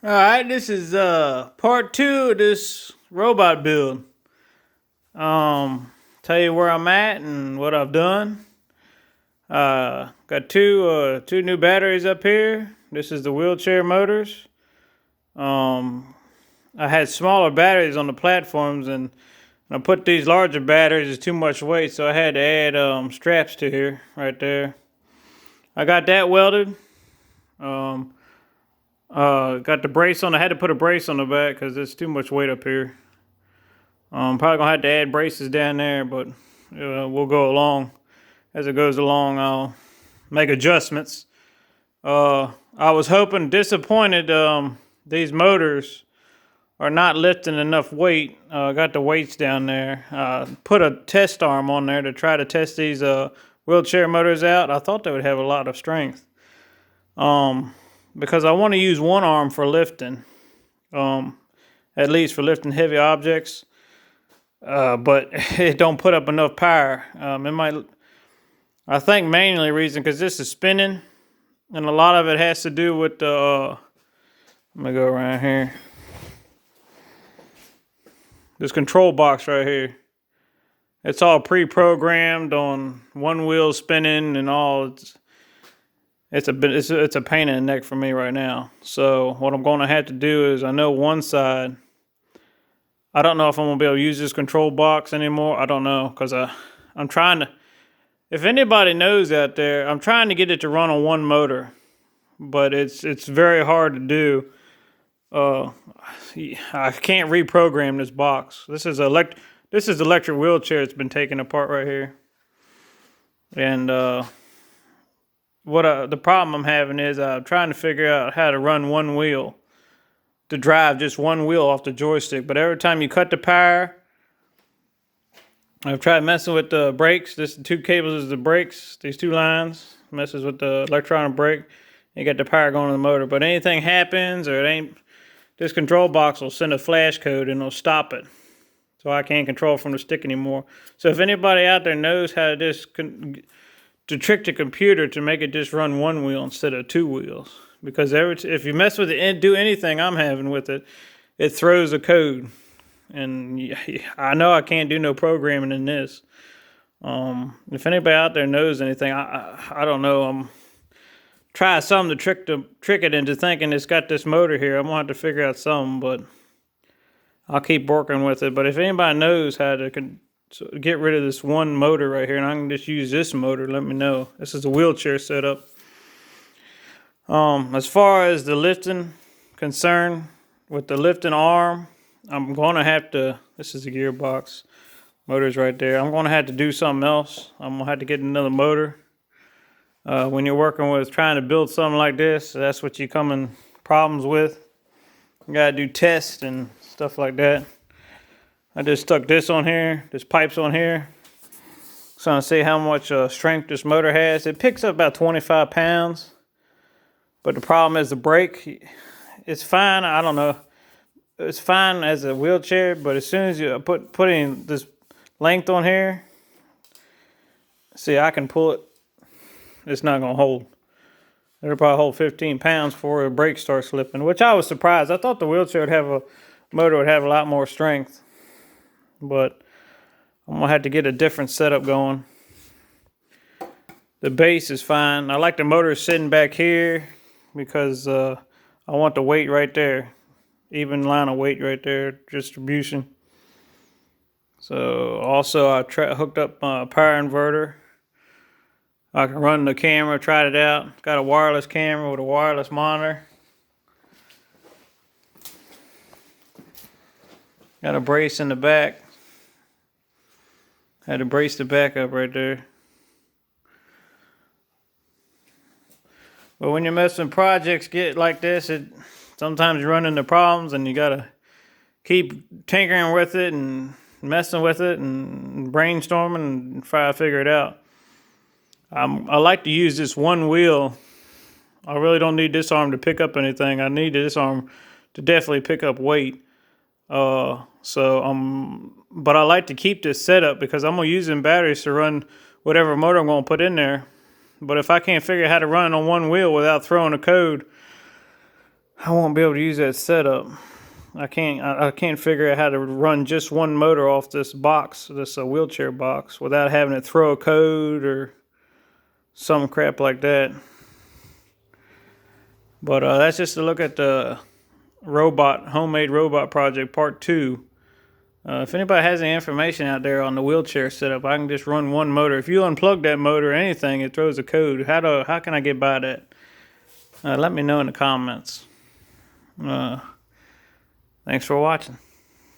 All right, this is part two of this robot build. Tell you where I'm at and what I've done. Got two new batteries up here. This is the wheelchair motors. I had smaller batteries on the platforms, and I put these larger batteries. It's too much weight, so I had to add straps to here, right there. I got that welded. Got the brace on. I had to put a brace on the back because it's too much weight up here. Probably gonna have to add braces down there, but we'll go along as it goes along. I'll make adjustments. I was disappointed. These motors are not lifting enough weight. Got the weights down there. Put a test arm on there to try to test these wheelchair motors out. I thought they would have a lot of strength. Because I want to use one arm for lifting. At least for lifting heavy objects. But it don't put up enough power. I think mainly reason because this is spinning, and a lot of it has to do with the. Let me go around here. This control box right here. It's all pre-programmed on one wheel spinning and all. It's a pain in the neck for me right now. So what I'm going to have to do is I know one side. I don't know if I'm going to be able to use this control box anymore. I don't know because I'm trying to. If anybody knows out there, I'm trying to get it to run on one motor, but it's very hard to do. I can't reprogram this box. This is electric wheelchair. It's been taken apart right here, and the problem I'm having is I'm trying to figure out how to run one wheel to drive just one wheel off the joystick. But every time you cut the power, I've tried messing with the brakes. This two cables is the brakes. These two lines messes with the electronic brake. You get the power going to the motor. But anything happens or it ain't, this control box will send a flash code and it'll stop it. So I can't control from the stick anymore. So if anybody out there knows how to trick the computer to make it just run one wheel instead of two wheels. Because if you mess with it and do anything I'm having with it, it throws a code. And I know I can't do no programming in this. If anybody out there knows anything, I don't know. Try something to trick it into thinking it's got this motor here. I'm gonna have to figure out something, but I'll keep working with it. But if anybody knows how to get rid of this one motor right here, and I can just use this motor, let me know. This is a wheelchair setup. As far as the lifting concern, with the lifting arm, I'm gonna have to. This is the gearbox. Motor's right there. I'm gonna have to do something else. I'm gonna have to get another motor. When you're working with trying to build something like this, that's what you come in problems with. You gotta do tests and stuff like that. I just stuck this on here. This pipe's on here. Trying to see how much strength this motor has. It picks up about 25 pounds. But the problem is the brake. It's fine. I don't know. It's fine as a wheelchair, but as soon as you put in this length on here, see, I can pull it. It's not gonna hold. It'll probably hold 15 pounds before the brake starts slipping, which I was surprised. I thought the wheelchair motor would have a lot more strength, but I'm gonna have to get a different setup going. The base is fine. I like the motor sitting back here because I want the weight right there. Even line of weight right there, distribution. So also I hooked up my power inverter. I can run the camera, tried it out. Got a wireless camera with a wireless monitor. Got a brace in the back. Had to brace the back up right there. But when you're messing projects get like this, sometimes you run into problems and you gotta keep tinkering with it and messing with it and brainstorming and try to figure it out. I like to use this one wheel. I really don't need this arm to pick up anything. I need this arm to definitely pick up weight. But I like to keep this setup because I'm gonna use them batteries to run whatever motor I'm gonna put in there. But if I can't figure out how to run it on one wheel without throwing a code, I won't be able to use that setup. I can't figure out how to run just one motor off this box, this wheelchair box, without having to throw a code or some crap like that. But that's just a look at the homemade robot project part 2. If anybody has any information out there on the wheelchair setup, I can just run one motor. If you unplug that motor or anything, it throws a code. How can I get by that? Let me know in the comments. Thanks for watching.